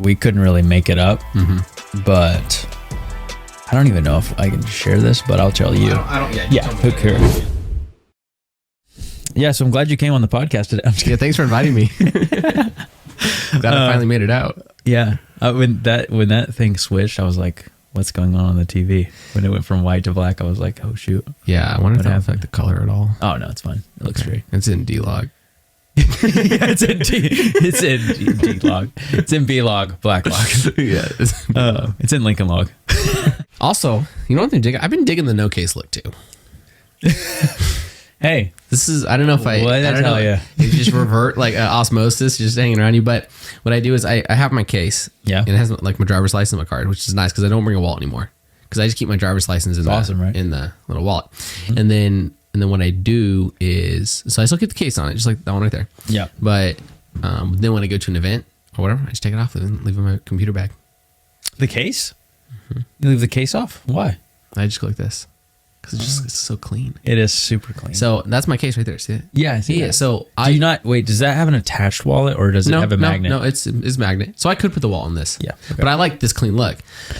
we couldn't really make it up, but I don't even know if I can share this, but I'll tell you. Yeah, who cares? Yeah, so I'm glad you came on the podcast today. Yeah, thanks for inviting me. Glad I finally made it out. Yeah, when that thing switched, I was like, what's going on the TV? When it went from white to black, I was like, oh shoot. Yeah, I wonder if that affect the color at all. Oh no, it's fine. It looks great. It's in D-Log. Yeah, it's in D-Log. It's in B-Log, Black Log. Yeah. It's in Lincoln Log. Also, you know what I'm digging? I've been digging the no case look too. Hey, this is, I don't know if I don't know. You? It's just revert like osmosis, just hanging around you. But what I do is I have my case. Yeah. And it has like my driver's license, my card, which is nice because I don't bring a wallet anymore. Because I just keep my driver's license in, in the little wallet. Mm-hmm. And then what I do is, so I still keep the case on it, just like that one right there. Yeah. But then when I go to an event or whatever, I just take it off and leave it in my computer bag. The case? Mm-hmm. You leave the case off? Why? I just go like this. Because it's so clean. It is super clean. So that's my case right there. See it? Yeah, I see it. So does that have an attached wallet or does it have a magnet? No, it's magnet. So I could put the wallet on this. Yeah. Okay. But I like this clean look.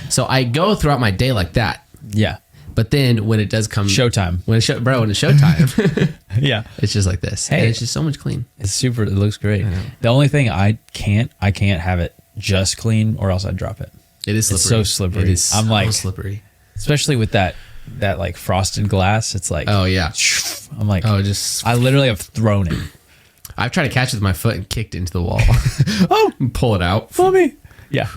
So I go throughout my day like that. Yeah. But then when it does come showtime, when it's showtime, yeah, it's just like this. Hey, and it's just so much clean. It's super. It looks great. The only thing I can't have it just clean or else I'd drop it. It is slippery. It's so slippery. It is so slippery, especially with that like frosted glass. It's like, oh yeah, I'm like, I literally have thrown it. I've tried to catch it with my foot and kicked it into the wall. And pull it out. For me. Yeah.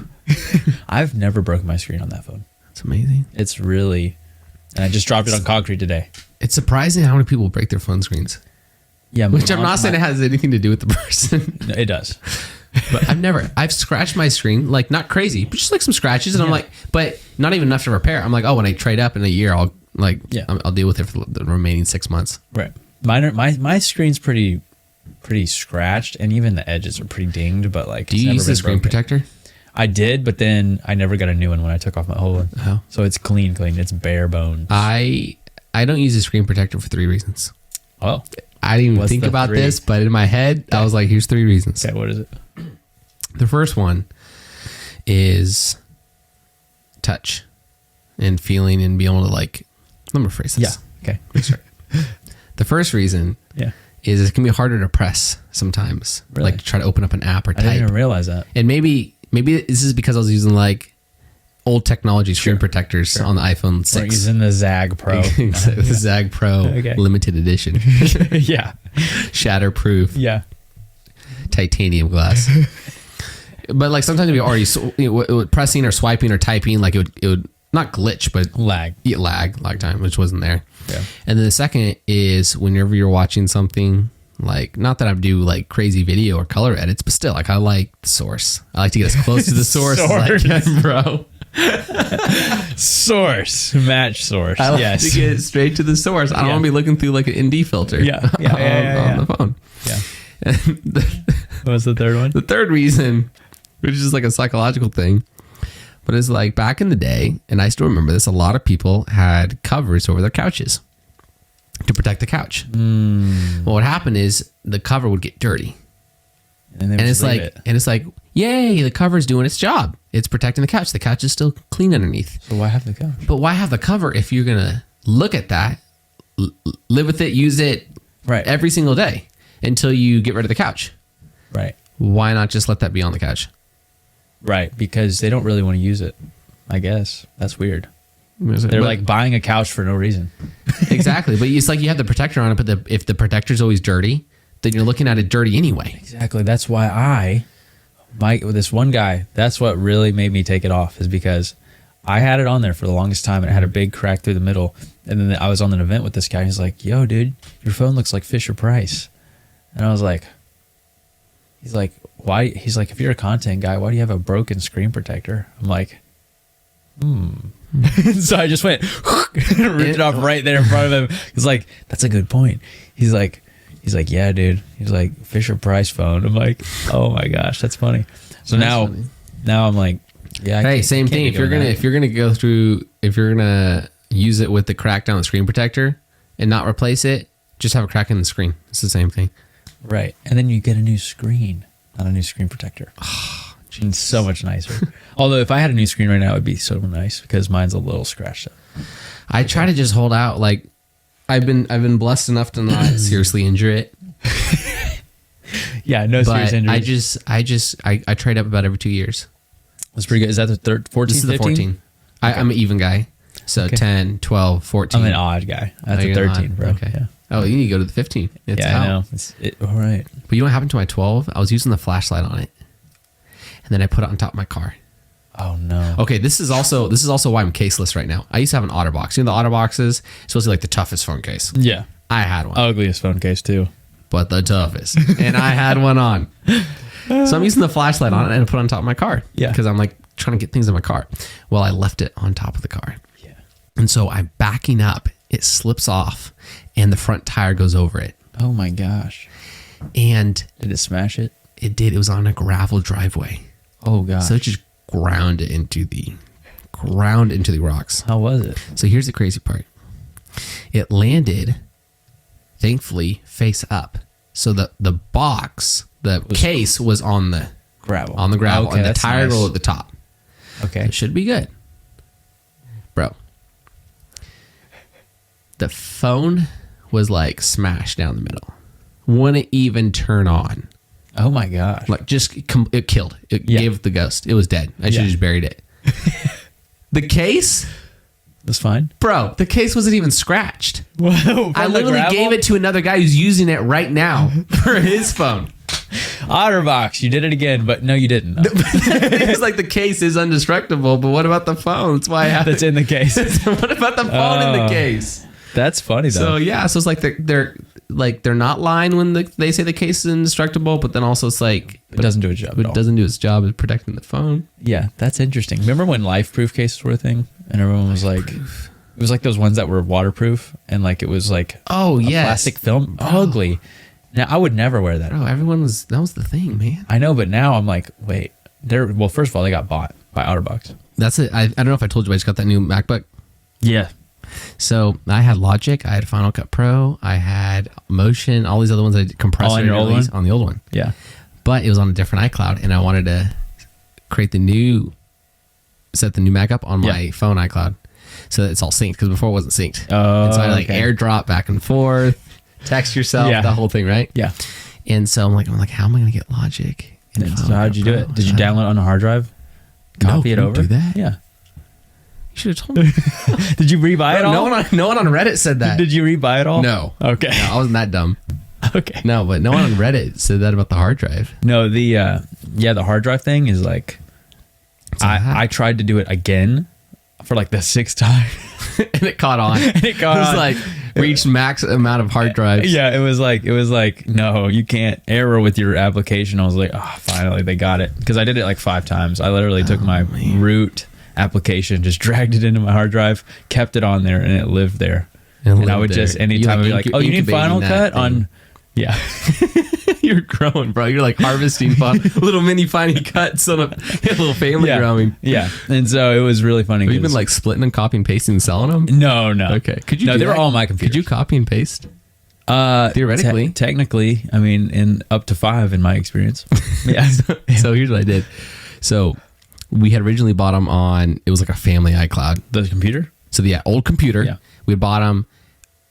I've never broken my screen on that phone. It's amazing. It's really. And I just dropped it on concrete today. It's surprising how many people break their phone screens. Yeah, which I'm not saying it has anything to do with the person. No, it does. But I've scratched my screen, like not crazy, but just like some scratches. And I'm like, but not even enough to repair. I'm like, oh, when I trade up in a year, I'll deal with it for the remaining 6 months. Right. My screen's pretty scratched, and even the edges are pretty dinged. But like, do you use the screen protector? I did, but then I never got a new one when I took off my old one. Oh. So it's clean. It's bare bones. I don't use a screen protector for 3 reasons. Oh. I didn't even think about this, but in my head, I was like, here's 3 reasons. Okay, what is it? The first one is touch and feeling and being able to like, let me rephrase this. Yeah. Okay. The first reason is it can be harder to press sometimes. Really? Like try to open up an app or type. I didn't even realize that. And maybe this is because I was using like old technology screen protectors on the iPhone 6. We're using the Zag Pro. The Zag Pro limited edition. Yeah. Shatterproof. Yeah. Titanium glass. But like sometimes we already pressing or swiping or typing, like it would not glitch, but lag time, which wasn't there. Yeah. And then the second is whenever you're watching something, like not that I do like crazy video or color edits, but still like I like the source. I like to get as close to the source as I can, bro. Match source. I like to get straight to the source. I don't want to be looking through like an ND filter. On the phone. Yeah. What was the third one? The third reason, which is like a psychological thing, but it's like back in the day, and I still remember this, a lot of people had covers over their couches to protect the couch. Well, what happened is the cover would get dirty. And it's like, yay, the cover's doing its job. It's protecting the couch. The couch is still clean underneath. So why have the couch? But why have the cover if you're going to look at that, live with it, use it every single day until you get rid of the couch? Right. Why not just let that be on the couch? Right, because they don't really want to use it, I guess. That's weird. They're like buying a couch for no reason. Exactly. But it's like you have the protector on it, but if the protector's always dirty, then you're looking at it dirty anyway. Exactly. That's why this one guy, that's what really made me take it off, is because I had it on there for the longest time and it had a big crack through the middle. And then I was on an event with this guy. He's like, yo, dude, your phone looks like Fisher Price. And I was like, he's like, why? He's like, if you're a content guy, why do you have a broken screen protector? I'm like, So I just went ripped it off right there in front of him. He's like, that's a good point. He's like, yeah, dude. He's like, Fisher Price phone. I'm like, oh my gosh, that's funny. So now I'm like, yeah. Hey, same thing. If you're gonna use it with the crack down the screen protector and not replace it, just have a crack in the screen. It's the same thing. Right. And then you get a new screen, not a new screen protector. Oh, It's so much nicer. Although if I had a new screen right now, it would be so nice because mine's a little scratched up. I try to just hold out. Like I've been blessed enough to not seriously injure it. Yeah, no serious injuries. I trade up about every 2 years. That's pretty good. Is that the 14? This is the 14. I'm an even guy. So 10, 12, 14. I'm an odd guy. That's a 13, bro. Okay. Yeah. Oh, you need to go to the 15. It's Yeah, out. I know. All right. But you know what happened to my 12? I was using the flashlight on it. And then I put it on top of my car. Oh, no. Okay, this is also why I'm caseless right now. I used to have an OtterBox. You know the OtterBox is supposed to be like the toughest phone case. Yeah. I had one. Ugliest phone case, too. But the toughest. And I had one on. So I'm using the flashlight on it and I put it on top of my car. Yeah. Because I'm like trying to get things in my car. Well, I left it on top of the car. Yeah. And so I'm backing up. It slips off and the front tire goes over it. Oh, my gosh. And Did it smash it? it did. It was on a gravel driveway. Oh, gosh. So it just ground into the rocks. How was it? So here's the crazy part. It landed, thankfully, face up. So the box, the case was on the Gravel. gravel, Okay, and the that's tire nice. roll at the top. Okay. It should be good. Bro. The phone was like smashed down the middle. Wouldn't even turn on. Oh, my gosh. Like it killed. It gave the ghost. It was dead. I should have just buried it. The case, That's fine. bro, the case wasn't even scratched. Whoa. I literally gave it to another guy who's using it right now for his phone. OtterBox. You did it again, but no, you didn't. It's like the case is indestructible, but what about the phone? That's why I have That's in the case. What about the phone in the case? That's funny, though. So yeah, so it's like they're not lying when they say the case is indestructible, but then also it's like it doesn't do its job at it all. doesn't do its job of protecting the phone. Yeah, that's interesting. Remember when life-proof cases were a thing? And everyone was like... It was like those ones that were waterproof, and like it was like Oh a yes, plastic film. Ugly. Now, I would never wear that. bro. That was the thing, man. I know, but now I'm like, wait. Well, first of all, they got bought by OtterBox. That's it. I don't know if I told you, but I just got that new MacBook. Yeah. So I had Logic, I had Final Cut Pro, I had Motion, all these other ones. I did compressor All on your old release one? on the old one, Yeah. but it was on a different iCloud, and I wanted to set the new Mac up on my phone iCloud, so that it's all synced, because before it wasn't synced. Oh, and so I okay. AirDrop back and forth, text yourself, Yeah. the whole thing, right? Yeah. And so I'm like, how am I going to get Logic? And so how'd you do it? Did you download it on a hard drive? No, Copy it can you over? do that? Yeah. You should have told me. Did you rebuy it all? No one on Reddit said that. Did you rebuy it all? No. Okay. No, I wasn't that dumb. Okay. No, but no one on Reddit said that about the hard drive. No, the hard drive thing is like, I tried to do it again for like the 6th time. And it caught on. It caught was on. like reached max amount of hard drives. Yeah, it was like, no, you can't error with your application. I was like, oh, finally they got it. Because I did it like 5 times. I literally took my root application, just dragged it into my hard drive, kept it on there, and it lived there. And I would just, anytime I'd be like, oh, you need Final Cut on... Yeah. You're growing, bro. You're like harvesting little mini Final Cuts on a little family growing. Yeah. And so it was really funny. Have you been like splitting and copying and pasting and selling them? No. Okay. Could you? No, do they were that? all my computers. Could you copy and paste? Theoretically. Technically, I mean, in up to 5 in my experience. Yeah. So here's what I did. So we had originally bought them on, it was like a family iCloud. The computer? So the old computer. Yeah. We bought them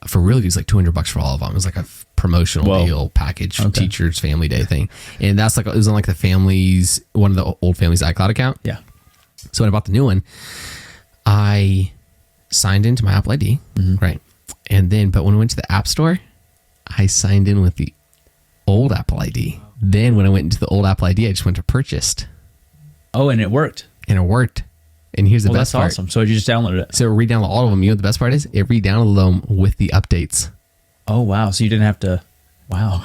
for really, it was like $200 for all of them. It was like a promotional deal package, teachers family day thing. And that's like, it was on like the family's, one of the old family's iCloud account. Yeah. So when I bought the new one, I signed into my Apple ID, right? And then, but when I went to the App Store, I signed in with the old Apple ID. Then when I went into the old Apple ID, I just went to purchased. Oh, and it worked. And it worked. And here's the best part. That's awesome. So you just downloaded it. So re-download all of them. You know what the best part is? It re-downloaded them with the updates. Oh, wow. So you didn't have to... Wow.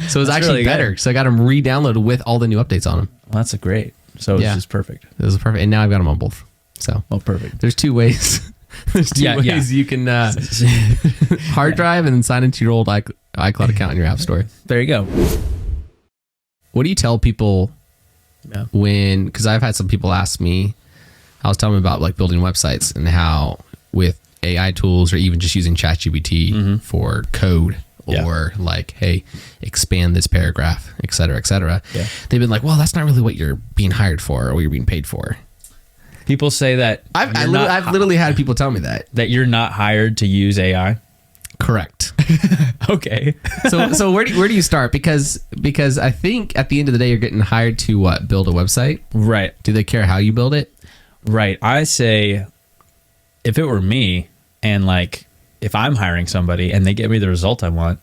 So it was actually really better. Good. So I got them re-downloaded with all the new updates on them. Well, that's great. So it's just perfect. It was perfect. And now I've got them on both. So perfect. There's 2 ways. There's two ways you can hard drive and then sign into your old iCloud account in your App Store. There you go. What do you tell people when, because I've had some people ask me, I was telling them about like building websites and how with AI tools or even just using ChatGPT for code Yeah. or like, hey, expand this paragraph, et cetera, et cetera. Yeah. They've been like, well, that's not really what you're being hired for or what you're being paid for. People say that I've literally had people tell me that you're not hired to use AI. correct. Okay. So where do you start? Because I think at the end of the day, you're getting hired to what? Build a website? Right. Do they care how you build it? Right. I say, if it were me and like, if I'm hiring somebody and they get me the result I want,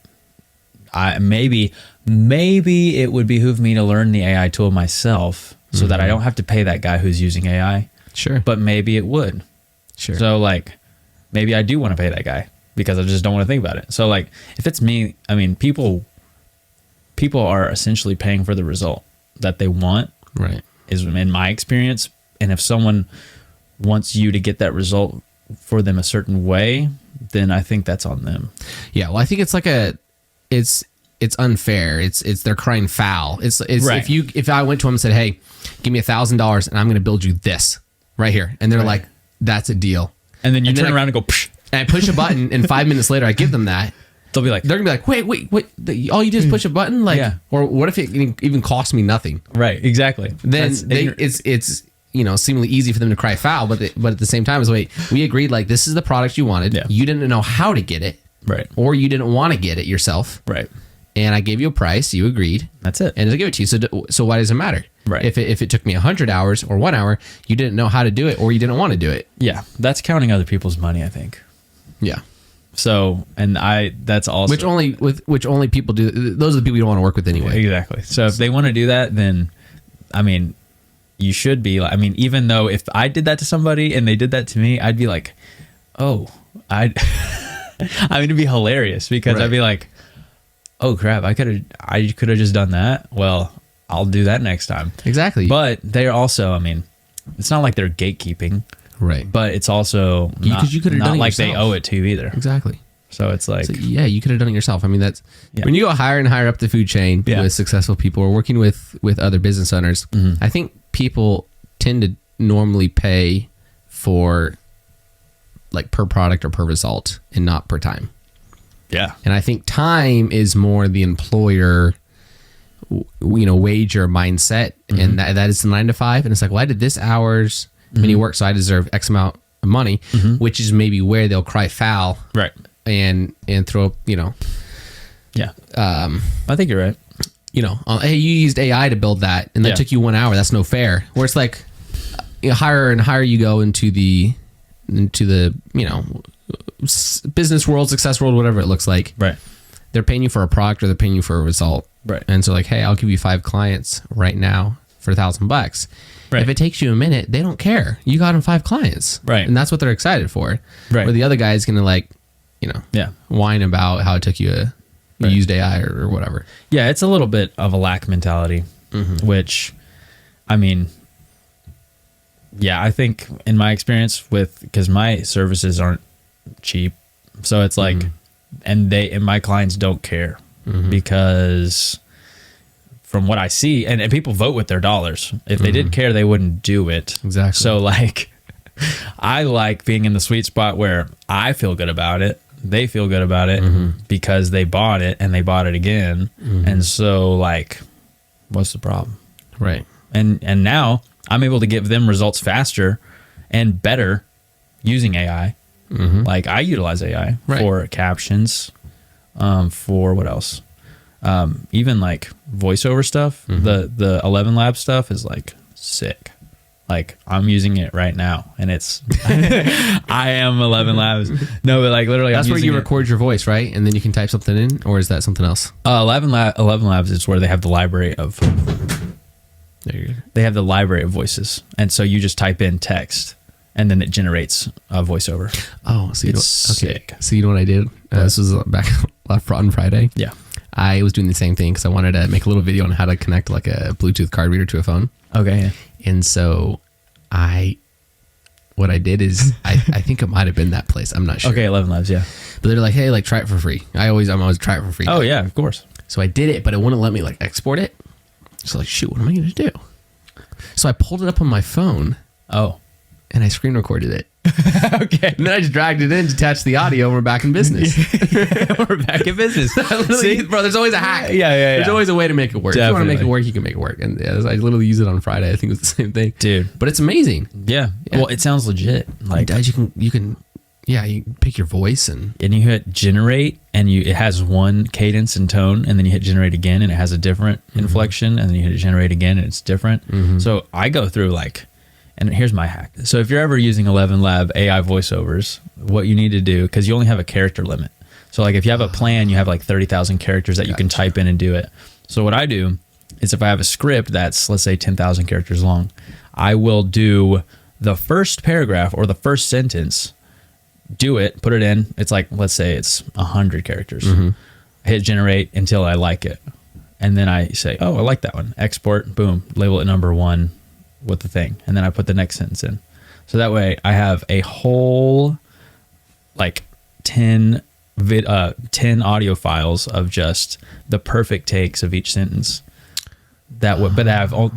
maybe it would behoove me to learn the AI tool myself so that I don't have to pay that guy who's using AI. Sure. But maybe it would. Sure. So like, maybe I do want to pay that guy because I just don't want to think about it. So like, if it's me, I mean, people are essentially paying for the result that they want. Right. Is in my experience. And if someone wants you to get that result for them a certain way, then I think that's on them. Yeah, well, I think it's like it's unfair. It's they're crying foul. It's right. if I went to them and said, hey, give me $1,000 and I'm going to build you this right here, and they're right. like, that's a deal. And then you turn around and go, psh. And I push a button, and 5 minutes later I give them that. They're gonna be like, wait, all you did is push a button, like, yeah. Or what if it even cost me nothing? Right, exactly. Then it's seemingly easy for them to cry foul, but at the same time, is wait, we agreed like this is the product you wanted. Yeah. You didn't know how to get it, right? Or you didn't want to get it yourself, right? And I gave you a price. You agreed. That's it. And I give it to you. So why does it matter? Right. If it took me 100 hours or 1 hour, you didn't know how to do it, or you didn't want to do it. Yeah, that's counting other people's money, I think. Yeah. So, and that's also which only people do. Those are the people you don't want to work with anyway. Exactly. So if they want to do that, then, I mean, you should be. I mean, even though if I did that to somebody and they did that to me, I'd be like, oh, I mean, it'd be hilarious because right. I'd be like, oh crap, I could have just done that. Well, I'll do that next time. Exactly. But they're also, I mean, it's not like they're gatekeeping. Right. But it's also not, you could have not done it like yourself. They owe it to you either. Exactly. So it's like, yeah, you could have done it yourself. I mean, that's when you go higher and higher up the food chain with successful people or working with other business owners. I think people tend to normally pay for like per product or per result and not per time. Yeah. And I think time is more the employer, wage or mindset. And that is the 9 to 5. And it's like, well, I did this hours many work, so I deserve X amount of money, which is maybe where they'll cry foul. Right. And throw, Yeah. I think you're right. Hey, you used AI to build that and that took you 1 hour. That's no fair. Where it's like, higher and higher you go into the business world, success world, whatever it looks like. Right. They're paying you for a product or they're paying you for a result. Right. And so like, hey, I'll give you 5 clients right now for $1,000. Right. If it takes you a minute, they don't care. You got them 5 clients. Right. And that's what they're excited for. Right. Where the other guy is going to whine about how it took you you used AI or whatever. Yeah. It's a little bit of a lack mentality, which, I mean, yeah, I think in my experience because my services aren't cheap. So it's like, and my clients don't care because from what I see, and people vote with their dollars. If they did care, they wouldn't do it. Exactly. So like, I like being in the sweet spot where I feel good about it. They feel good about it because they bought it and they bought it again. And so like, what's the problem? Right. And now I'm able to give them results faster and better using AI. Like I utilize AI for captions, for what else? Even like voiceover stuff. The 11 Lab stuff is like sick. Like I'm using it right now and it's I am 11 Labs. No, but like literally that's where you record your voice, right? And then you can type something in, or is that something else? 11 Labs is where they have the library of they have the library of voices. And so you just type in text and then it generates a voiceover. Oh, so it's sick. So you know what I did? This was back on Friday. Yeah. I was doing the same thing because I wanted to make a little video on how to connect like a Bluetooth card reader to a phone. Okay. Yeah. And so what I did is I think it might have been that place. I'm not sure. Okay. 11 Labs. Yeah. But they're like, hey, like try it for free. I'm always try it for free. Oh yeah, of course. So I did it, but it wouldn't let me like export it. So like, shoot, what am I going to do? So I pulled it up on my phone. Oh. And I screen recorded it. Okay. And then I just dragged it in, detached the audio, and we're back in business. We're back in business. See, bro, there's always a hack. Yeah. There's always a way to make it work. If you want to make it Definitely. work, you can make it work. And yeah, I literally used it on Friday. I think it was the same thing. Dude. But it's amazing. Yeah. Well, it sounds legit. Like, Guys, you can pick your voice and you hit generate, and it has one cadence and tone, and then you hit generate again, and it has a different inflection, and then you hit generate again, and it's different. So I go through like, and here's my hack. So if you're ever using 11 Lab AI voiceovers, what you need to do, because you only have a character limit. So like if you have a plan, you have like 30,000 characters that you can type in and do it. So what I do is if I have a script that's, let's say, 10,000 characters long, I will do the first paragraph or the first sentence, do it, put it in. It's like, let's say it's 100 characters. I hit generate until I like it. And then I say, oh, I like that one. Export, boom, label it number 1 with the thing. And then I put the next sentence in. So that way I have a whole like 10 audio files of just the perfect takes of each sentence. That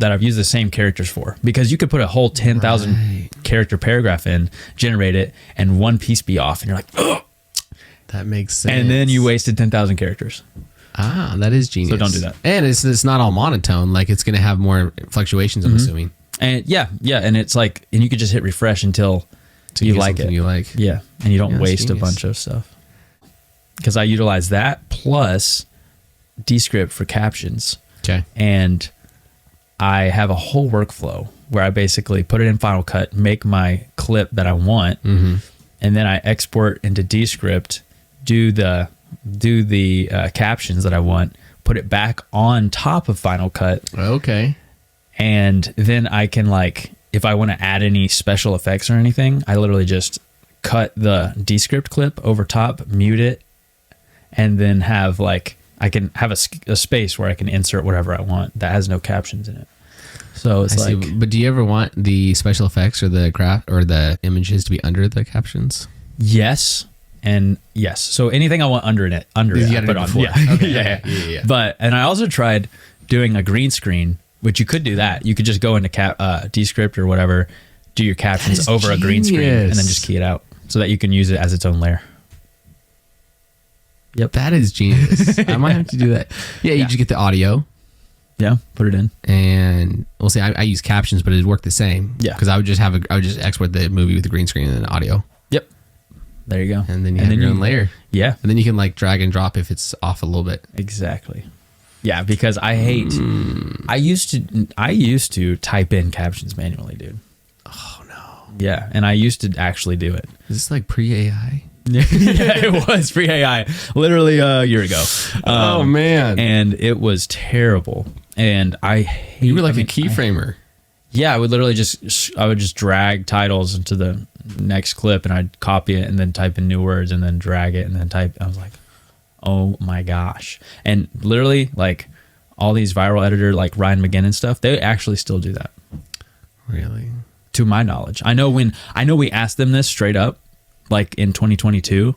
I've used the same characters for, because you could put a whole 10,000 character paragraph in, generate it, and one piece be off, and you're like, ugh. that makes sense. And then you wasted 10,000 characters. Ah, that is genius. So don't do that. And it's not all monotone. Like it's going to have more fluctuations, I'm assuming. And yeah, and it's like, and you could just hit refresh until you like it. You like. Yeah, and you don't that's waste genius. a bunch of stuff. Because I utilize that plus Descript for captions. Okay. And I have a whole workflow where I basically put it in Final Cut, make my clip that I want, and then I export into Descript, do the captions that I want, put it back on top of Final Cut. Okay. And then I can, like, if I want to add any special effects or anything, I literally just cut the Descript clip over top, mute it, and then have like, I can have a space where I can insert whatever I want that has no captions in it. So it's I like, see. But do you ever want the special effects or the graph or the images to be under the captions? yes and yes. So anything I want under it, You I gotta put do on. before. Yeah. Okay. yeah. Yeah. But, and I also tried doing a green screen, which you could do that. You could just go into Descript or whatever, do your captions over a green screen, and then just key it out so that you can use it as its own layer. Yep. That is genius. I might have to do that. Yeah, you just get the audio. Yeah, put it in. And we'll see. I use captions, but it'd work the same. Yeah. Because I would just export the movie with the green screen and then audio. Yep. There you go. And then you have your own layer. Yeah. And then you can like drag and drop if it's off a little bit. Exactly. Yeah, because I hate. I used to type in captions manually, dude. Oh no. Yeah, and I used to actually do it. Is this like pre-AI? Yeah, it was free AI, literally a year ago. Oh man. And it was terrible. And I hate. You were like a keyframer. Yeah, I would literally just drag titles into the next clip, and I'd copy it and then type in new words and then drag it and then type. I was like, oh my gosh. And literally, like, all these viral editor like Ryan McGinn and stuff, they actually still do that. Really? To my knowledge. I know we asked them this straight up, like in 2022,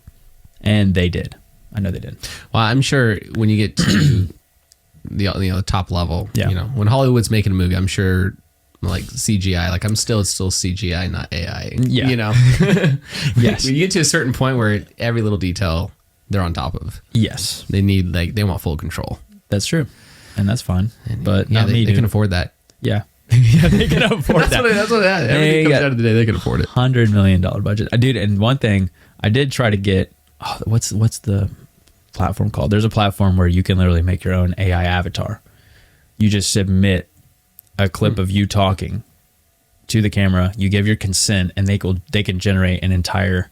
and they did. I know they did. Well, I'm sure when you get to the top level, Yeah. When Hollywood's making a movie, I'm sure like CGI, like it's still CGI, not AI. Yeah. Yes. When you get to a certain point where every little detail they're on top of, Yes. they want full control. That's true. And that's fine. But Yeah, not me, they can dude. afford that. Yeah. Yeah, they can afford that. That's what that. Everything comes out of the day, they can afford it. $100 million budget. Dude, and one thing, I did try to get, what's the platform called? There's a platform where you can literally make your own AI avatar. You just submit a clip of you talking to the camera, you give your consent, and they can generate an entire,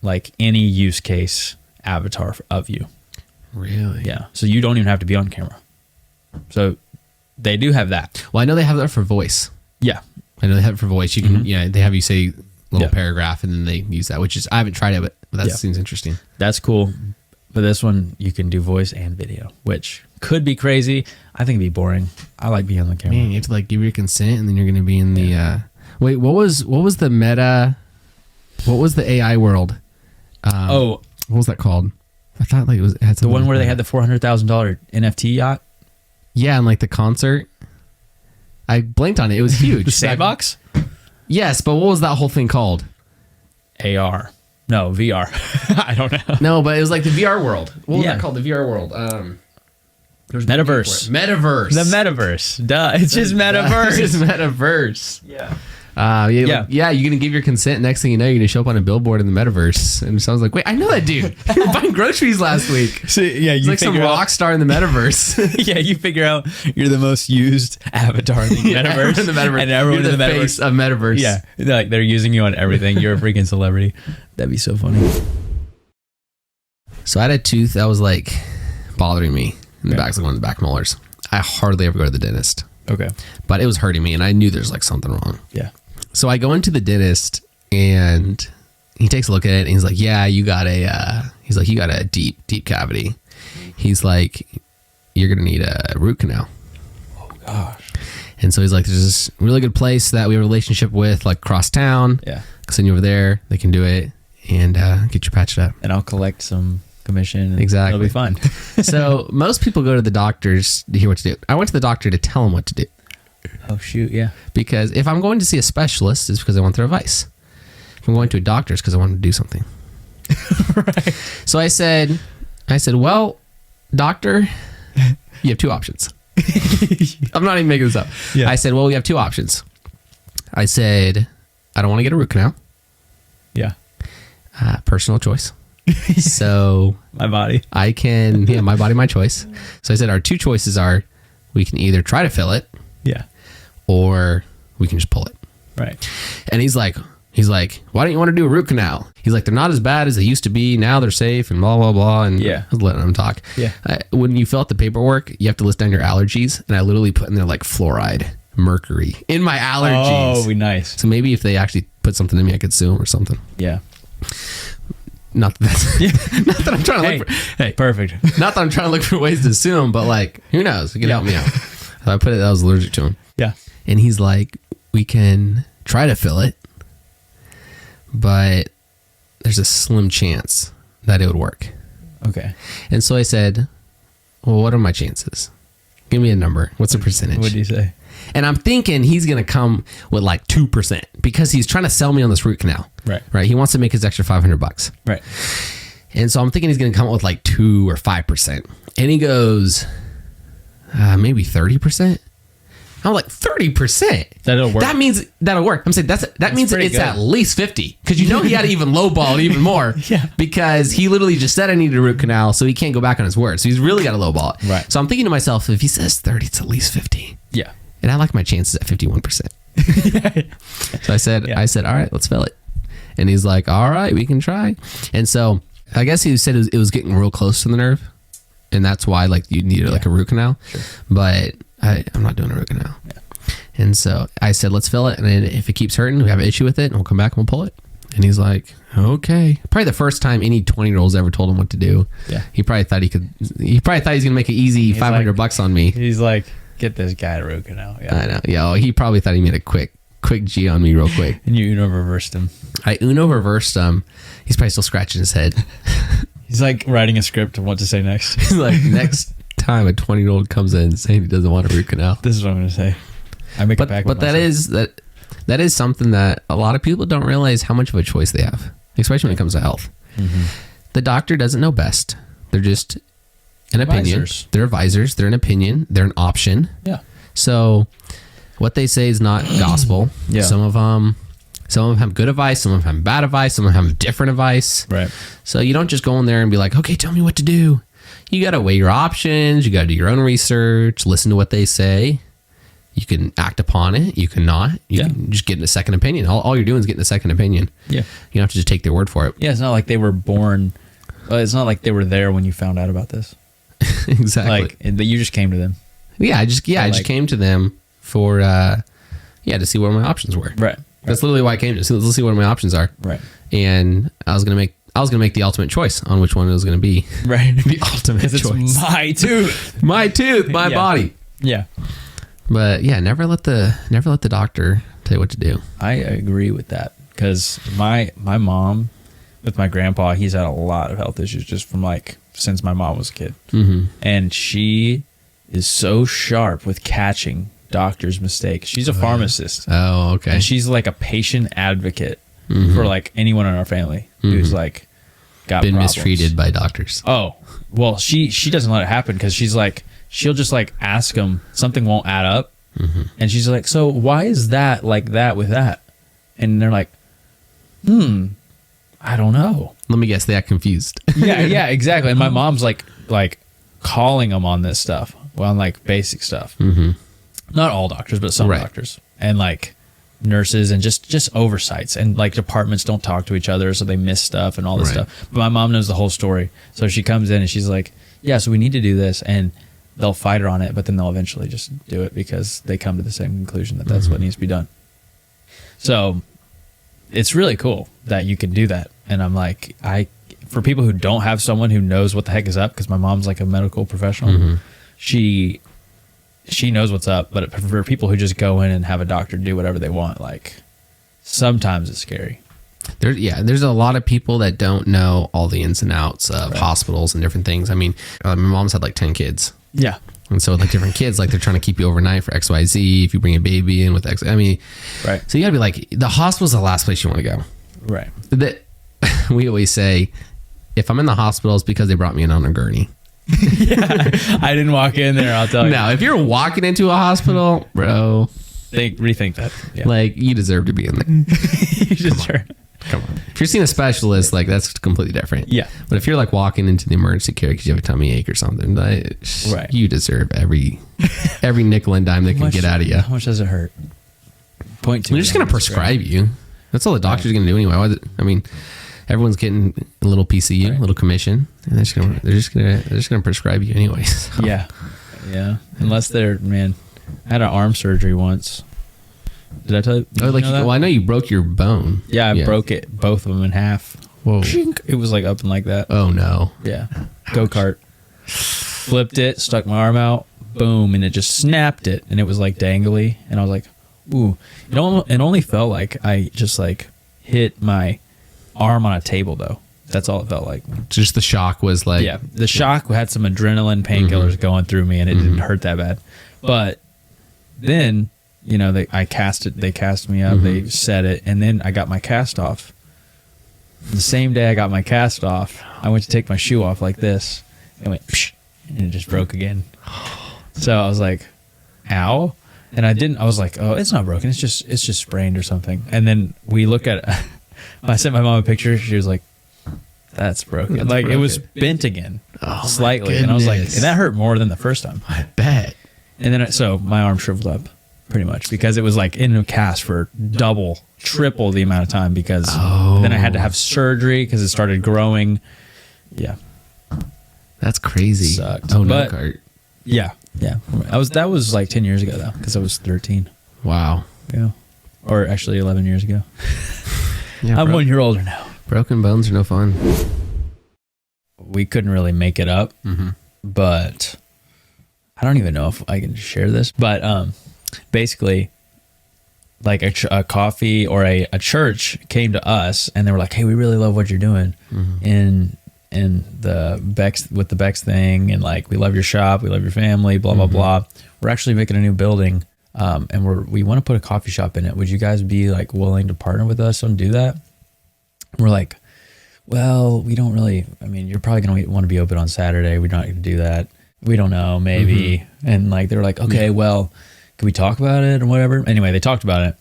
like any use case avatar of you. Really? Yeah. So you don't even have to be on camera. So they do have that. Well, I know they have that for voice. Yeah. I know they have it for voice. You can, they have you say a little Yeah. paragraph and then they use that, which is, I haven't tried it, but that Yeah. seems interesting. That's cool. But this one, you can do voice and video, which could be crazy. I think it'd be boring. I like being on the camera. Man, you have to like give your consent and then you're going to be in the, wait, what was the meta, what was the AI world? What was that called? I thought like it had the one where they had the $400,000 NFT yacht. Yeah, and like the concert. I blanked on it. It was huge. The Sandbox? Yes, but what was that whole thing called? AR. No, VR. I don't know. No, but it was like the VR world. What was Yeah. that called? The VR world. There's Metaverse. Metaverse. The metaverse. Duh. It's just metaverse. It's metaverse. Yeah. Yeah. You're gonna give your consent. Next thing you know, you're gonna show up on a billboard in the metaverse. And so I was like, wait, I know that dude. You were buying groceries last week. So, yeah, He's you like some figure out, rock star in the metaverse. yeah, you figure out you're the most used avatar in the metaverse. In the metaverse. And everyone You're in the metaverse. face of metaverse. Yeah. Like they're using you on everything. You're a freaking celebrity. That'd be so funny. So I had a tooth that was like bothering me in the back, like one of the back molars. I hardly ever go to the dentist, Okay. but it was hurting me, and I knew there's like something wrong. Yeah. So I go into the dentist, and he takes a look at it, and he's like, "Yeah, you got a deep cavity." He's like, "You're gonna need a root canal." Oh gosh. And so he's like, "There's this really good place that we have a relationship with, like across town. Yeah. Send you over there. They can do it and get you patched up." And I'll collect some commission. And Exactly. It'll be fun. So most people go to the doctors to hear what to do. I went to the doctor to tell him what to do. Oh shoot. Yeah. Because if I'm going to see a specialist, it's because I want their advice. If I'm going to a doctor, it's because I want to do something. Right. So I said, well, doctor, you have two options. I'm not even making this up. Yeah. I said, well, we have two options. I said, I don't want to get a root canal. Yeah. Personal choice. So My body. I can, my body, my choice. So I said, our two choices are we can either try to fill it Yeah. or we can just pull it. Right. And he's like, why don't you want to do a root canal? He's like, they're not as bad as they used to be. Now they're safe and blah, blah, blah. And Yeah. I was letting him talk. Yeah. When you fill out the paperwork, you have to list down your allergies. And I literally put in there like fluoride, mercury in my allergies. Oh, nice. So maybe if they actually put something in me, I could sue them or something. Yeah. Not that, not that I'm trying to look for, hey, Perfect. not that I'm trying to look for ways to sue them, but like, who knows? It could help me out. So I put it, I was allergic to him. Yeah. And he's like, we can try to fill it, but there's a slim chance that it would work. Okay. And so I said, well, what are my chances? Give me a number. What's the percentage? What do you say? And I'm thinking he's going to come with like 2% because he's trying to sell me on this root canal. Right. Right. He wants to make his extra $500. Right. And so I'm thinking he's going to come up with like 2 or 5%. And he goes, maybe 30%. I'm like, 30%? That'll work. That means that'll work. I'm saying that means pretty it's good. at least 50. Because you know he had to even lowball it even more. Yeah. Because he literally just said I needed a root canal, so he can't go back on his word. So he's really got to lowball it. Right. So I'm thinking to myself, if he says 30, it's at least 50. Yeah. And I like my chances at 51%. So I said, all right, let's fill it. And he's like, all right, we can try. And so I guess he said it was getting real close to the nerve. And that's why like you needed like a root canal. Sure. But I'm not doing a root canal. Yeah. And so I said, let's fill it. And then if it keeps hurting, we have an issue with it, and we'll come back and we'll pull it. And he's like, okay. Probably the first time any 20-year-olds ever told him what to do. Yeah. He probably thought he's going to make an easy $500 on me. He's like, get this guy a root canal. Yeah. I know. Yeah. He probably thought he made a quick G on me real quick. And you Uno reversed him. I Uno reversed him. He's probably still scratching his head. He's like writing a script of what to say next. He's like, next time a 20-year-old comes in saying he doesn't want a root canal. This is what I'm going to say. I make it back. But that is something that a lot of people don't realize how much of a choice they have, especially when it comes to health. Mm-hmm. The doctor doesn't know best. They're just an opinion. They're advisors. They're an opinion. They're an option. Yeah. So what they say is not gospel. Yeah. Some of them have good advice. Some of them have bad advice. Some of them have different advice. Right. So you don't just go in there and be like, okay, tell me what to do. You got to weigh your options. You got to do your own research. Listen to what they say. You can act upon it. You can not. You can just get a second opinion. All you're doing is getting a second opinion. Yeah. You don't have to just take their word for it. Yeah, it's not like they were born. It's not like they were there when you found out about this. Exactly. Like you just came to them. Yeah, I just came to them for to see what my options were. Right. That's literally why I came to. So let's see what my options are. Right. And I was gonna make the ultimate choice on which one it was gonna be. Right. The ultimate choice. It's my tooth. My tooth. My body. Yeah. But yeah, never let the doctor tell you what to do. I agree with that because my mom, with my grandpa, he's had a lot of health issues just from since my mom was a kid, and she is so sharp with catching doctor's mistakes. She's a pharmacist. Oh, okay. And she's like a patient advocate for like anyone in our family who's like got Been problems. mistreated by doctors. Oh, well, she doesn't let it happen because she's like, she'll just like ask them, something won't add up. And she's like, so why is that like that with that? And they're like, I don't know. Let me guess, they got confused. Yeah, exactly. And my mom's like calling them on this stuff, well, on like basic stuff. Not all doctors, but some doctors and like nurses and just oversights, and like departments don't talk to each other, so they miss stuff and all this stuff. But my mom knows the whole story, so she comes in and she's like, yeah, so we need to do this, and they'll fight her on it, but then they'll eventually just do it because they come to the same conclusion that that's what needs to be done. So it's really cool that you can do that. And I'm like, for people who don't have someone who knows what the heck is up, because my mom's like a medical professional, she knows what's up. But for people who just go in and have a doctor do whatever they want, like sometimes it's scary. There's a lot of people that don't know all the ins and outs of hospitals and different things. I mean, my mom's had like 10 kids. Yeah. And so like different kids, like they're trying to keep you overnight for XYZ. If you bring a baby in with X, I mean, so you gotta be like, the hospital's the last place you want to go. Right. We always say, if I'm in the hospital, it's because they brought me in on a gurney. I didn't walk in there, I'll tell you. Now, if you're walking into a hospital, bro, rethink that. Yeah. Like, you deserve to be in there. You deserve. Come on. If you're seeing a specialist, like, that's completely different. Yeah. But if you're like walking into the emergency care because you have a tummy ache or something, you deserve every nickel and dime they can get out of you. How much does it hurt? Point two. They're just going to prescribe you. That's all the doctor's going to do anyway. I mean, everyone's getting a little PCU, a little commission, and they're just gonna prescribe you anyways. So. Yeah. Unless I had an arm surgery once. Did I tell you? Oh, like, well, I know you broke your bone. Yeah, I broke it, both of them in half. Whoa! It was like up and like that. Oh no! Yeah, go-kart. Flipped it, stuck my arm out, boom, and it just snapped it, and it was like dangly, and I was like, ooh. It only felt like I just like hit my arm on a table though. That's all it felt like. Just the shock was like, yeah, the shock had some adrenaline painkillers going through me, and it didn't hurt that bad. But then, they cast me up, they set it, and then I got my cast off. The same day I got my cast off, I went to take my shoe off like this, and went, psh, and it just broke again. So I was like, ow. And I was like, oh, it's not broken. It's just sprained or something. And then we look at it. I sent my mom a picture. She was like, that's broken. It was bent again slightly. And I was like, and that hurt more than the first time. I bet. And then, so my arm shriveled up pretty much because it was like in a cast for triple the amount of time because then I had to have surgery because it started growing. Yeah. That's crazy. Sucked. Oh, no, Cart. Yeah. That was like 10 years ago though, because I was 13. Wow. Yeah. Or actually 11 years ago. Yeah, I'm 1 year older now. Broken bones are no fun. We couldn't really make it up, but I don't even know if I can share this. But basically, like a coffee or a church came to us and they were like, "Hey, we really love what you're doing in the Bex with the Bex thing, and like we love your shop, we love your family, blah blah blah. We're actually making a new building, and we want to put a coffee shop in it. Would you guys be like willing to partner with us and do that?" We're like, well, we don't really. I mean, you're probably gonna want to be open on Saturday. We're not gonna do that. We don't know, maybe. And like they're like, okay, well, can we talk about it or whatever? Anyway, they talked about it,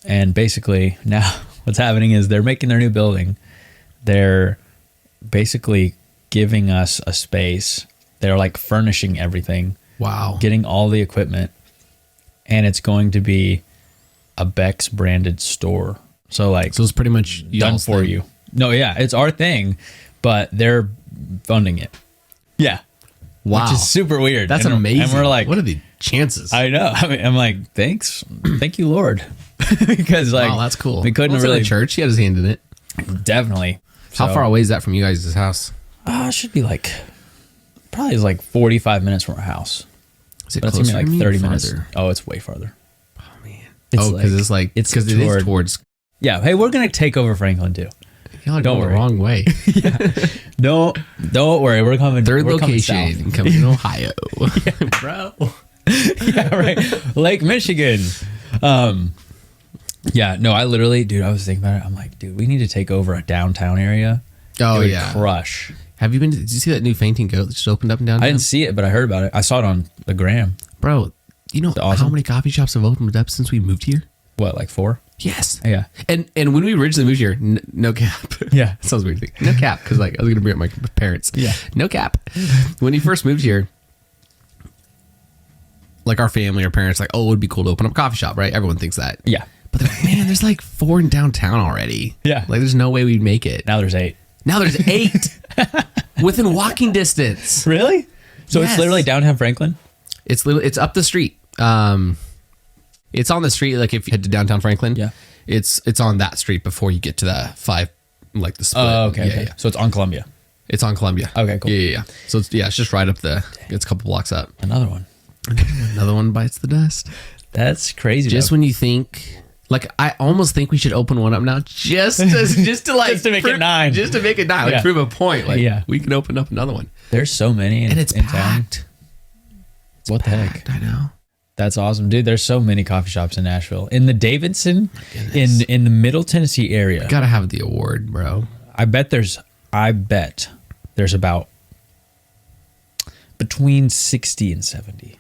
and basically now what's happening is they're making their new building. They're basically giving us a space. They're like furnishing everything. Wow. Getting all the equipment, and it's going to be a Bex branded store. So it's pretty much done for you. No, yeah, it's our thing, but they're funding it. Yeah. Wow. Which is super weird. That's amazing. And we're like, what are the chances? I know. I mean, I'm like, thanks. Thank you, Lord. Because wow, that's cool. We couldn't really. Church, he had his hand in it. Definitely. How far away is that from you guys' house? It should be probably like 45 minutes from our house. Is it but closer? It's like 30 minutes. Oh, it's way farther. Oh man. Because it is towards. Yeah. Hey, we're gonna take over Franklin too. Y'all don't go the wrong way. Yeah. Don't worry. We're coming. Third we're location coming in Ohio, bro. Yeah, right. Lake Michigan. Yeah, no, I literally, dude, I was thinking about it. I'm like, dude, we need to take over a downtown area. Oh, It would yeah. crush. Have you been? Did you see that new fainting goat that just opened up and down? I didn't see it, but I heard about it. I saw it on the gram. Bro, you know Awesome. how many coffee shops have opened up since we moved here? What, like 4? Yes. Yeah. And when we originally moved here, no cap. Yeah. Sounds weird. No cap, because like I was gonna bring up my parents. Yeah. No cap. When you first moved here, like our family, our parents, like, oh, it would be cool to open up a coffee shop, right? Everyone thinks that. Yeah. But they're like, man, there's like 4 in downtown already. Yeah. Like there's no way we'd make it. Now there's 8. Now there's 8 within walking distance. Really? So Yes. it's literally downtown Franklin? It's up the street. It's on the street. Like if you head to downtown Franklin, Yeah. it's on that street before you get to the 5, like the split. Oh, okay. Yeah, okay. yeah. So it's on Columbia. It's on Columbia. Okay, cool. Yeah. So it's just right up it's a couple blocks up. Another one. Another one bites the dust. That's crazy. Just though. when you think, like, I almost think we should open one up now, just to like Just to make it 9. just to make it 9, like Yeah. prove a point. Like, Yeah. we can open up another one, There's so many and it's in town. packed. What the heck? I know. That's awesome, dude. There's so many coffee shops in Nashville. In the Davidson, goodness. in the Middle Tennessee area. Gotta have the award, bro. I bet there's about between 60 and 70.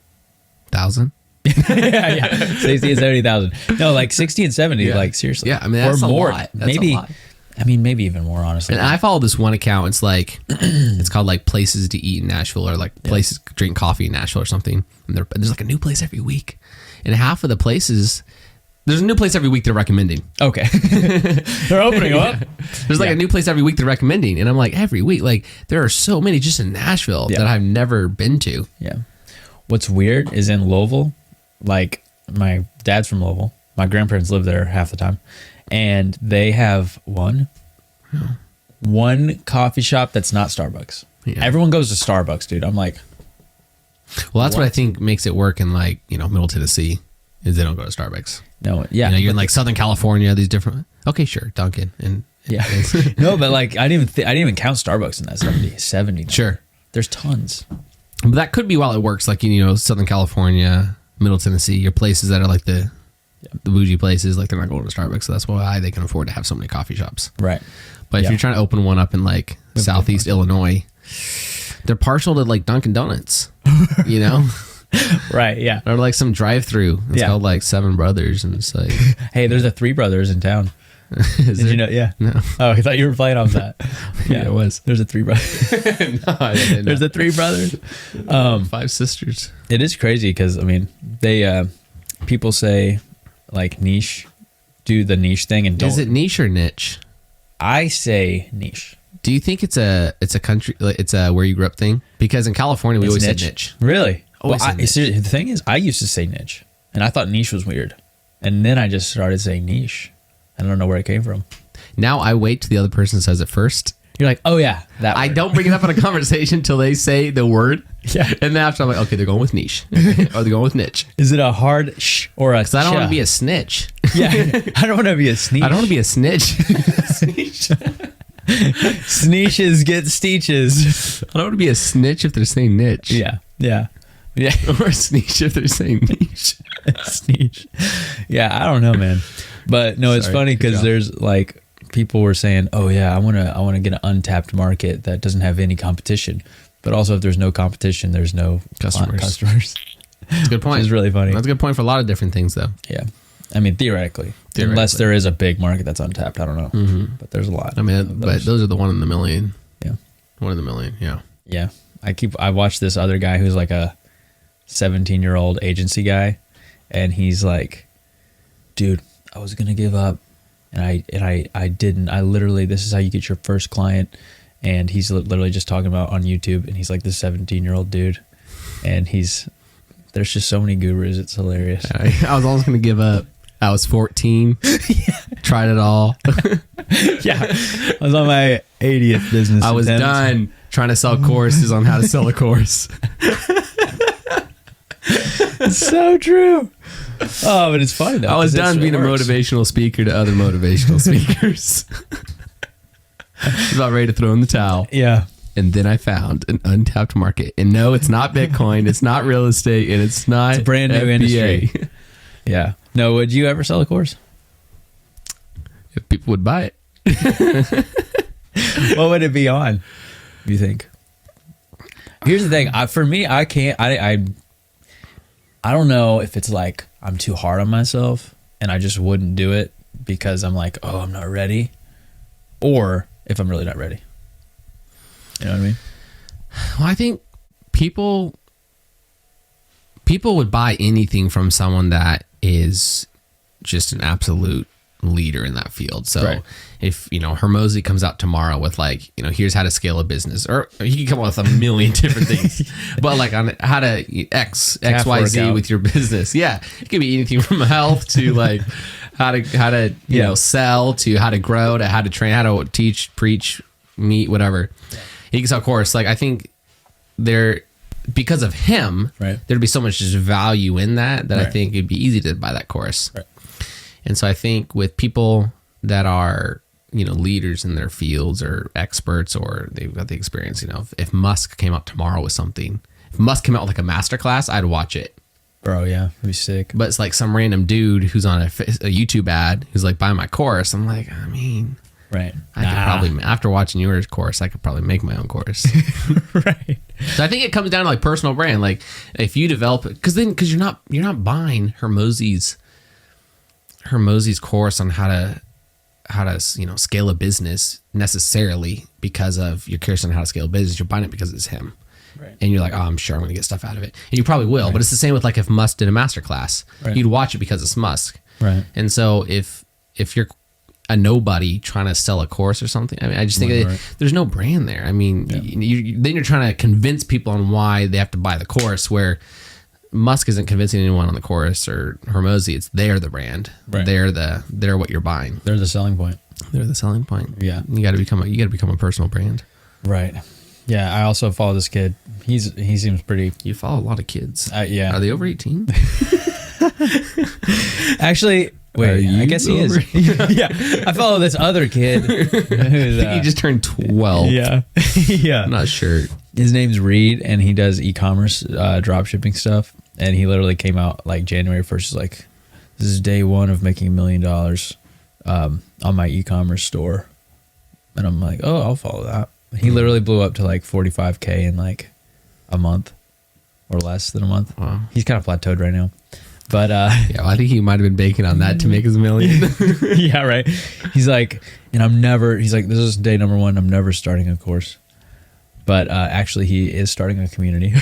1,000. yeah. 60 and 70,000. No, like 60 and 70, Yeah. like seriously. Yeah, I mean, that's or a more. lot. That's maybe a lot. I mean, maybe even more, honestly. And I follow this one account. It's like, it's called like Places to Eat in Nashville, or like Places to Drink Coffee in Nashville or something. And there's like a new place every week. And half of the places, there's a new place every week they're recommending. Okay. They're opening them up. There's like Yeah. a new place every week they're recommending. And I'm like, every week, like there are so many just in Nashville Yeah. that I've never been to. Yeah. What's weird is in Louisville, like my dad's from Louisville. My grandparents live there half the time. And they have one coffee shop that's not Starbucks. Yeah. Everyone goes to Starbucks, dude. I'm like, Well, that's what I think makes it work in like, Middle Tennessee, is they don't go to Starbucks. no, yeah. You're in but like Southern California, these different, okay, sure, Dunkin'. And yeah. No, but like I didn't even count Starbucks in that 70. Sure. There's tons. But that could be while it works, like Southern California, Middle Tennessee, your places that are like the bougie places, like they're not going to Starbucks, so that's why they can afford to have so many coffee shops. Right. But if Yeah. you're trying to open one up in like Southeast Illinois, they're partial to like Dunkin' Donuts, Right, yeah. or like some drive-through. It's Yeah. called like Seven Brothers, and it's like, Hey, there's a Three Brothers in town. is Did there? you know? Yeah. No. Oh, I thought you were playing off that. Yeah, it was. There's a Three Brothers. No, I didn't know. There's a Three Brothers. 5 sisters. It is crazy because I mean, they people say like niche, do the niche thing, and don't. Is it niche or niche? I say niche. Do you think it's a country, like it's a where you grew up thing? Because in California we It's always niche. said niche. Really? Always said niche. See, the thing is, I used to say niche, and I thought niche was weird, and then I just started saying niche. I don't know where it came from. Now I wait till the other person says it first. You're like, oh yeah, that. I word. don't bring it up in a conversation till they say the word. Yeah. And then after I'm like, okay, they're going with niche. Or they're going with niche. Is it a hard sh or a? Because I don't want to cha? be a snitch. Yeah, I don't want to be a sneeze. I don't want to be a snitch. Sneeches get steeches. I don't want to be a snitch if they're saying niche. Yeah, yeah, yeah. Or a snitch if they're saying niche. Sneeze. Yeah, I don't know, man. But no, it's Sorry, funny good because job. there's like people were saying, "Oh yeah, I want to get an untapped market that doesn't have any competition." But also, if there's no competition, there's no customers. That's a good point. Which is really funny. That's a good point for a lot of different things, though. Yeah, I mean theoretically, unless there is a big market that's untapped. I don't know, but there's a lot. I mean, of but those. those are the 1 in a million. Yeah, 1 in a million, yeah. yeah. I watched this other guy who's like a 17-year-old agency guy, and he's like, dude, I was gonna give up, and I didn't. I literally, this is how you get your first client, and he's literally just talking about on YouTube, and he's like this 17-year-old dude, and there's just so many gurus. It's hilarious. I was almost going to give up. I was 14. Tried it all. Yeah, I was on my 80th business. I was attempt. done trying to sell courses on how to sell a course. It's so true. Oh, but it's funny though. I was 'cause done it being a works. motivational speaker to other motivational speakers. I was about ready to throw in the towel. Yeah. And then I found an untapped market. And no, it's not Bitcoin. It's not real estate. And it's not It's a brand new FBA. industry. Yeah. No, would you ever sell a course? people would buy it. What would it be on, do you think? Here's the thing. For me, I can't. I don't know if it's like I'm too hard on myself and I just wouldn't do it because I'm like, oh, I'm not ready, or if I'm really not ready. You know what I mean? Well, I think people would buy anything from someone that is just an absolute leader in that field. So right. If, Hermosi comes out tomorrow with like, here's how to scale a business, or he can come up with a million different things, but like on how to XYZ with your business. Yeah. It could be anything from health to like how to, sell, to how to grow, to how to train, how to teach, preach, meet, whatever. Yeah. He can sell a course. Like, I think because of him, right, there'd be so much just value in that right. I think it'd be easy to buy that course. Right. And so I think with people that are, leaders in their fields or experts, or they've got the experience, if Musk came out tomorrow with something, if Musk came out with like a masterclass, I'd watch it. Bro, yeah, it'd be sick. But it's like some random dude who's on a YouTube ad who's like, buy my course. I'm like, right. I could probably, after watching your course, I could probably make my own course. Right. So I think it comes down to like personal brand. Like if you develop it, because you're not buying Hermosi's course on how to scale a business necessarily because of you're curious on how to scale a business. You're buying it because it's him. Right. And you're like, oh, I'm sure I'm going to get stuff out of it. And you probably will. Right. But it's the same with like if Musk did a masterclass. Right. You'd watch it because it's Musk. Right. And so if you're a nobody trying to sell a course or something, I just think there's no brand there. Then you're trying to convince people on why they have to buy the course, where Musk isn't convincing anyone on the course, or Hormozi. It's they're the brand. Right. They're what you're buying. They're the selling point. They're the selling point. Yeah. You got to become a personal brand. Right. Yeah. I also follow this kid. He seems pretty. You follow a lot of kids. Yeah. Are they over 18? Actually, wait. I guess he is. Yeah. I follow this other kid. Who's, he just turned 12. Yeah. Yeah. I'm not sure. His name's Reed, and he does e-commerce drop shipping stuff. And he literally came out like January 1st. He's like, this is day one of making $1 million on my e-commerce store. And I'm like, oh, I'll follow that. He literally blew up to like 45K in like a month or less than a month. Wow. He's kind of plateaued right now. But yeah, well, I think he might have been banking on that to make his $1 million. Yeah, right. He's like, he's like, this is day number one. I'm never starting a course. But actually, he is starting a community.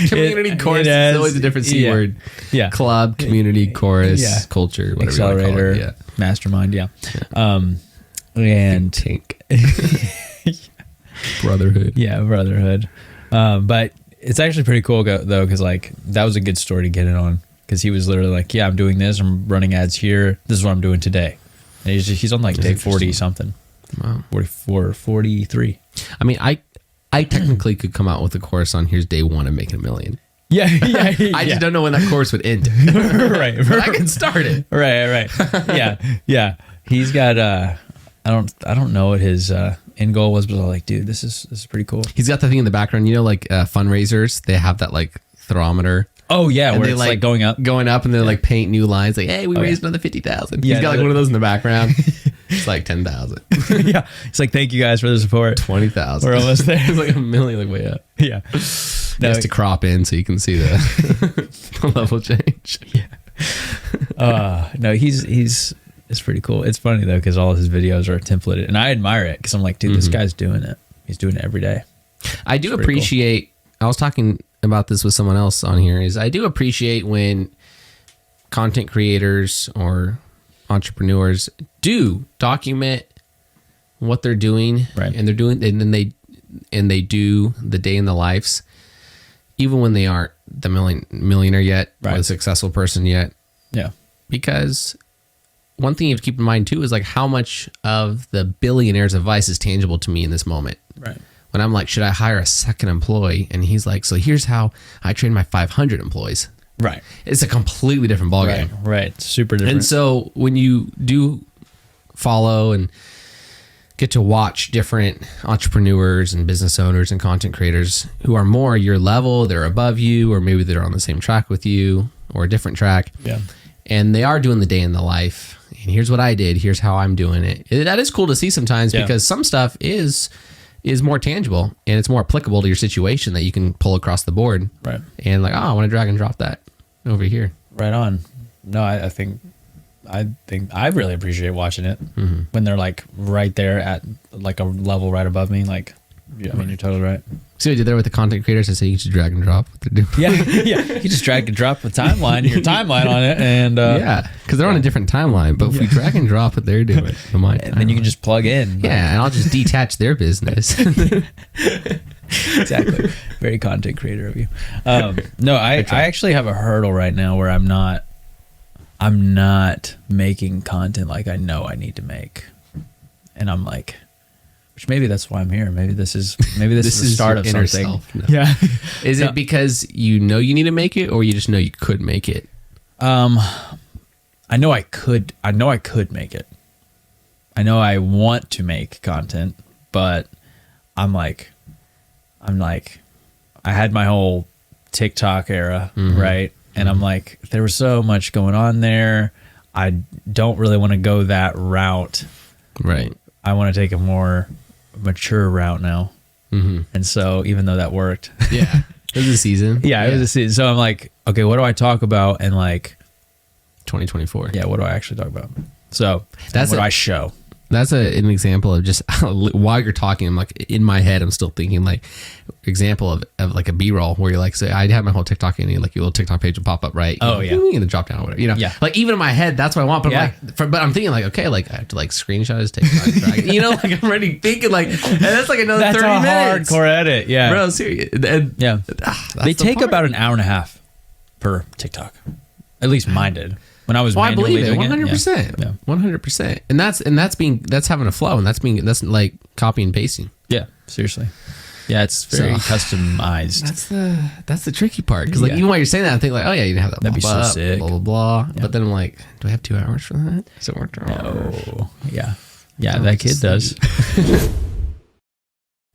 Community course is always a different C word. Yeah. Club, community, chorus, culture, whatever accelerator, you call it. Yeah. Mastermind, yeah. And tank. Brotherhood. Yeah, brotherhood. But it's actually pretty cool, though, because like that was a good story to get it on. Because he was literally like, yeah, I'm doing this. I'm running ads here. This is what I'm doing today. And he's on like day 40 something. Wow. 44, 43. I mean, I technically could come out with a course on here's day one of making $1 million. Yeah. I just don't know when that course would end. Right. But I can start it. Right. Yeah. He's got, I don't know what his end goal was, but I was like, dude, this is pretty cool. He's got the thing in the background, like fundraisers, they have that like thermometer. Oh yeah, and where it's like going up, and then like paint new lines. Like, hey, we raised another 50,000. He's got like one of those in the background. It's like 10,000. Yeah, it's like thank you guys for the support. 20,000. We're almost there. It's like $1 million, like way up. Yeah, he has to crop in so you can see the level change. Yeah. No, he's it's pretty cool. It's funny though because all of his videos are templated, and I admire it because I'm like, dude, this guy's doing it. He's doing it every day. I do appreciate. Cool. I was talking about this with someone else on here. Is I do appreciate when content creators or entrepreneurs do document what they're doing, right? And they're doing, and then they do the day in the lives, even when they aren't the millionaire yet, right, or the successful person yet. Yeah, because one thing you have to keep in mind too is like how much of the billionaire's advice is tangible to me in this moment. Right. When I'm like, should I hire a second employee? And he's like, so here's how I train my 500 employees. Right. It's a completely different ballgame. Right. Super different. And so when you do follow and get to watch different entrepreneurs and business owners and content creators who are more your level, they're above you, or maybe they're on the same track with you or a different track. Yeah. And they are doing the day in the life and here's what I did. Here's how I'm doing it. That is cool to see sometimes because some stuff is more tangible and it's more applicable to your situation that you can pull across the board. Right. And like, oh, I want to drag and drop that over here. Right on. No, I think I really appreciate watching it when they're like right there at like a level right above me. Like, I mean, you're totally right. See what I did there with the content creators? I say you should drag and drop what they're doing. Yeah. You just drag and drop your timeline on it. And because they're on a different timeline. But if we drag and drop what they're doing, and then you can just plug in. Yeah, and I'll just detach their business. Exactly. Very content creator of you. No, I actually have a hurdle right now where I'm not making content like I know I need to make. And I'm like, which maybe that's why I'm here. Maybe this is the start of something. No. Yeah. Is it because you know you need to make it, or you just know you could make it? I know I could make it. I know I want to make content, but I'm like, I had my whole TikTok era, right? And I'm like, there was so much going on there. I don't really want to go that route. Right. I want to take a more mature route now. And so even though that worked. Yeah. It was a season. It was a season. So I'm like, okay, what do I talk about? And like 2024. Yeah, what do I actually talk about? So that's what do I show? That's an example of just while you're talking, I'm like in my head, I'm still thinking like example of like a B-roll where you're like, say I have my whole TikTok and like your little TikTok page will pop up, right? In the drop down or whatever, like even in my head, that's what I want. But but I'm thinking like, okay, like I have to like screenshot his TikTok, drag it, like I'm already thinking like, and that's like another 30 minutes. Hardcore edit, bro, serious. And, they take about an hour and a half per TikTok. At least mine did. When I was manually doing 100%. 100%. And that's having a flow, and that's like copy and pasting. Yeah, seriously. Yeah, it's very customized. That's the tricky part, because like even while you're saying that, I think like, oh yeah, you can have that. That'd be so sick. Blah blah blah. Yeah. But then I'm like, do I have 2 hours for that? Does it work? No. Yeah, that kid does.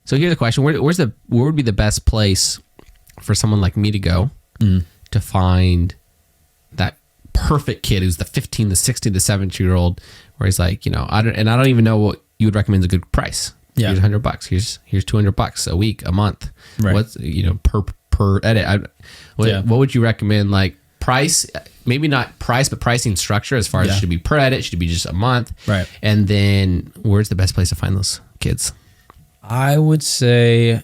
So here's the question: where would be the best place for someone like me to go to find that perfect kid who's the 15, the 16, the 17-year-old, where he's like, I don't even know what you would recommend is a good price. Here's $100. Here's $200 a week, a month. Right. What's per edit? What would you recommend? Like price, maybe not price, but pricing structure as far as should it be per edit, should it be just a month? Right. And then where's the best place to find those kids? I would say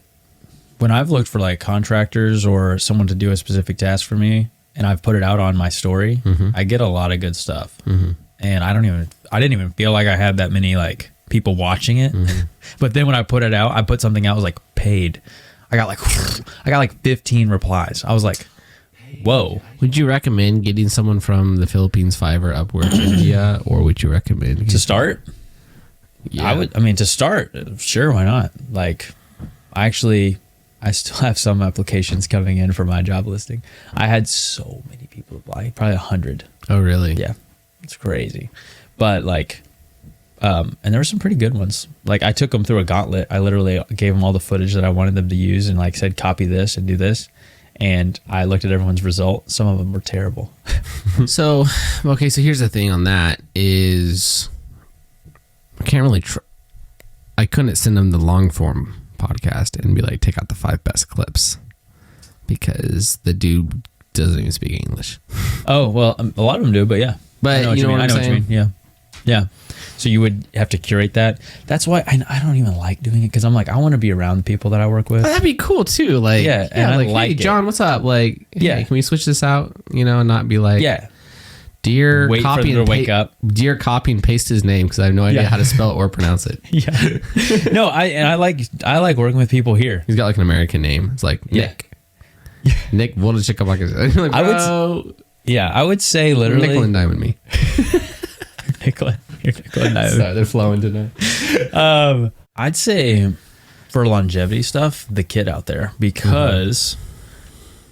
when I've looked for like contractors or someone to do a specific task for me, and I've put it out on my story, I get a lot of good stuff. And I didn't even feel like I had that many like people watching it. But then when I put it out, I put something out, it was like paid. I got like 15 replies. I was like, whoa. Would you recommend getting someone from the Philippines, Fiverr, Upwork, India, or would you recommend to start? Yeah. To start, sure, why not? Like, I still have some applications coming in for my job listing. I had so many people apply, probably 100. Oh, really? Yeah, it's crazy. But like, and there were some pretty good ones. Like I took them through a gauntlet. I literally gave them all the footage that I wanted them to use and like said, copy this and do this. And I looked at everyone's result. Some of them were terrible. So here's the thing on that is I can't really I couldn't send them the long form podcast and be like, take out the 5 best clips because the dude doesn't even speak English. Oh, well, a lot of them do, but yeah. But I know what you mean. Yeah. So you would have to curate that. That's why I don't even like doing it, because I'm like, I want to be around the people that I work with. That'd be cool too. Like, and I like hey, John, what's up? Like, hey, can we switch this out? And not be like, dear, wait copy for them to wake up. Dear, copy and paste his name because I have no idea how to spell it or pronounce it. Yeah. No, I like working with people here. He's got like an American name. It's like Nick. Nick Volachikabaka. I would say literally nickel and diamond me. Nickel and diamond. Sorry, they're flowing tonight. I'd say for longevity stuff, the kid out there, because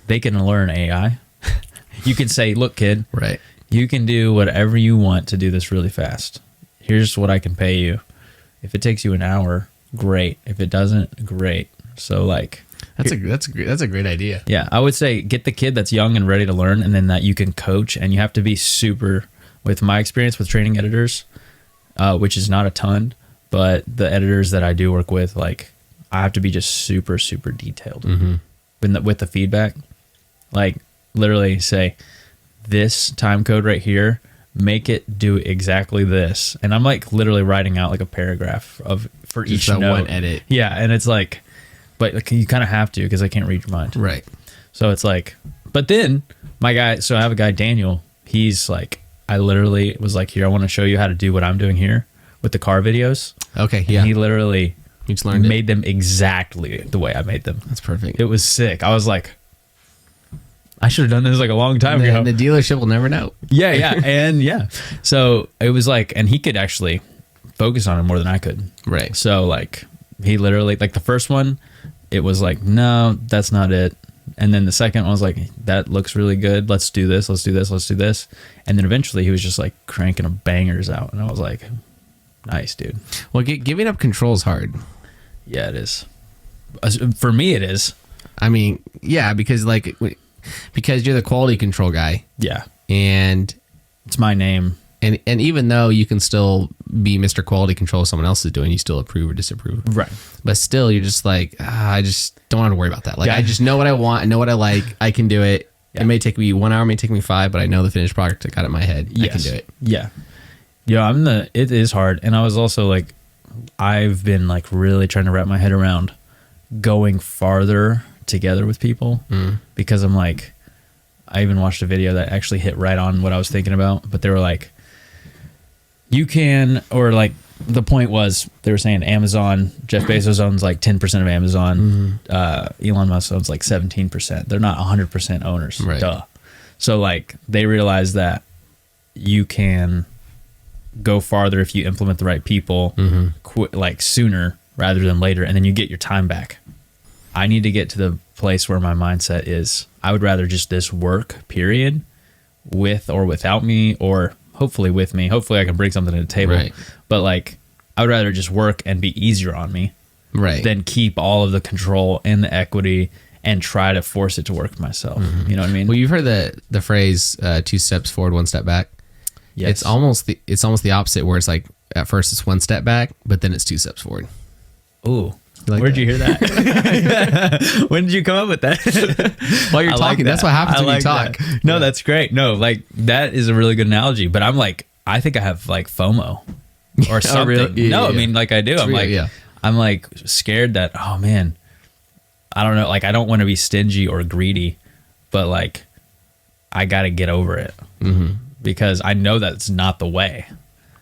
they can learn AI. You can say, look, kid, right? You can do whatever you want to do this really fast. Here's what I can pay you. If it takes you an hour, great. If it doesn't, great. So like, that's a great idea. Yeah, I would say get the kid that's young and ready to learn, and then that you can coach, and you have to be super with my experience with training editors, which is not a ton, but the editors that I do work with, like I have to be just super, super detailed with the feedback. Like literally say this time code right here, make it do exactly this. And I'm like literally writing out like a paragraph for Just each that note. one edit. Yeah. And it's like, but like, you kind of have to, because I can't read your mind. Right. So it's like, but then my guy, so I have a guy, Daniel, he's like, I literally was like, here, I want to show you how to do what I'm doing here with the car videos. Okay. Yeah. And he literally You just learned made them exactly the way I made them. That's perfect. It was sick. I was like, I should have done this like a long time ago. The dealership will never know. Yeah, yeah. And yeah. So it was like, and he could actually focus on it more than I could. Right. So like he literally, like the first one, it was like, no, that's not it. And then the second one was like, that looks really good. Let's do this. Let's do this. Let's do this. And then eventually he was just like cranking bangers out. And I was like, nice, dude. Well, giving up control is hard. Yeah, it is. For me, it is. I mean, yeah, because you're the quality control guy. Yeah. And It's my name. And even though you can still be Mr. Quality Control if someone else is doing, you still approve or disapprove. Right. But still, you're just like, I just don't want to worry about that. Like, Yeah. I just know what I want. I know what I like. I can do it. Yeah. It may take me 1 hour, it may take me 5, but I know the finished product. I got it in my head. I can do it. Yeah. Yeah, it is hard. And I was also like, I've been like really trying to wrap my head around going farther together with people because I'm like, I even watched a video that actually hit right on what I was thinking about, but they were like, you can, or like the point was they were saying Amazon, Jeff Bezos owns like 10% of Amazon. Elon Musk owns like 17%. They're not 100% owners. Right. Duh. So like they realized that you can go farther if you implement the right people like sooner rather than later, and then you get your time back. I need to get to the place where my mindset is, I would rather just this work, period, with or without me, or hopefully with me. Hopefully I can bring something to the table. Right. But like, I would rather just work and be easier on me than keep all of the control and the equity and try to force it to work myself. You know what I mean? Well, you've heard the phrase 2 steps forward, 1 step back. Yes. It's almost the opposite, where it's like at first it's 1 step back, but then it's 2 steps forward. Ooh. Like Where'd that? you hear that? When did you come up with that? While you're I like talking, that's that. what happens I when you like talk. that. No, that's great. No, like that is a really good analogy. But I'm like, I think I have like FOMO or something. really? Yeah, no, yeah. I mean, like I do. I'm real, like, yeah. I'm like scared that, oh man, I don't know. Like I don't want to be stingy or greedy, but like I got to get over it because I know that's not the way.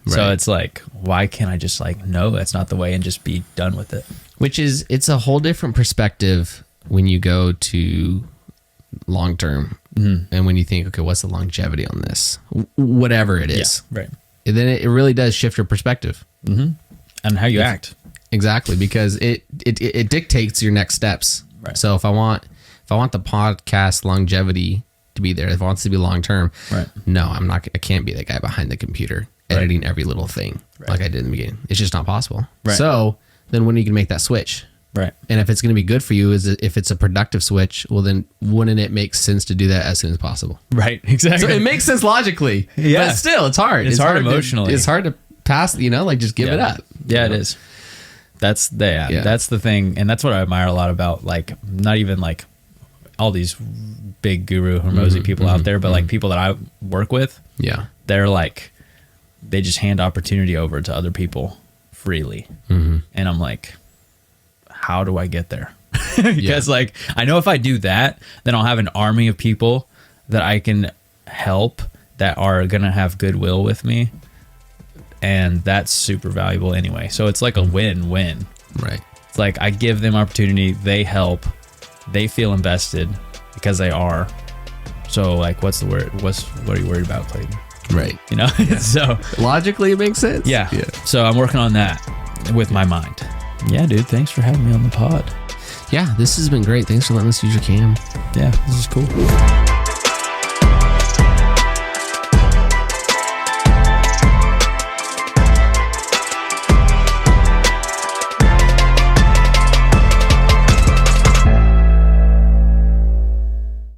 So Right. it's like, why can't I just like, no, that's not the way and just be done with it? Which is, it's a whole different perspective when you go to long term and when you think, okay, what's the longevity on this? Whatever it is. Yeah, right. And then it really does shift your perspective. And how you act. Exactly, because it dictates your next steps. Right. So if I want the podcast longevity to be there, if I want it to be long term, Right. no, I can't be the guy behind the computer editing every little thing like I did in the beginning. It's just not possible. Right. So then when are you can make that switch? Right. And if it's going to be good for you, if it's a productive switch, well then wouldn't it make sense to do that as soon as possible? Right. Exactly. So it makes sense logically. Yeah. But still, it's hard. It's hard emotionally. It's hard to pass, like just give it up. Yeah, You know? it is. That's the thing. And that's what I admire a lot about, like, not even like all these big guru Hormozy people out there, but like people that I work with, Yeah. they're like, they just hand opportunity over to other people freely. And I'm like, how do I get there? Because like, I know if I do that, then I'll have an army of people that I can help that are going to have goodwill with me. And that's super valuable anyway. So it's like a win-win. Right. It's like I give them opportunity, they help, they feel invested because they are. So like, what's the word? What are you worried about, Clayton? Right. You know? So Logically, it makes sense. yeah. So I'm working on that with my mind. Yeah, dude. Thanks for having me on the pod. Yeah, this has been great. Thanks for letting us use your cam. Yeah, this is cool.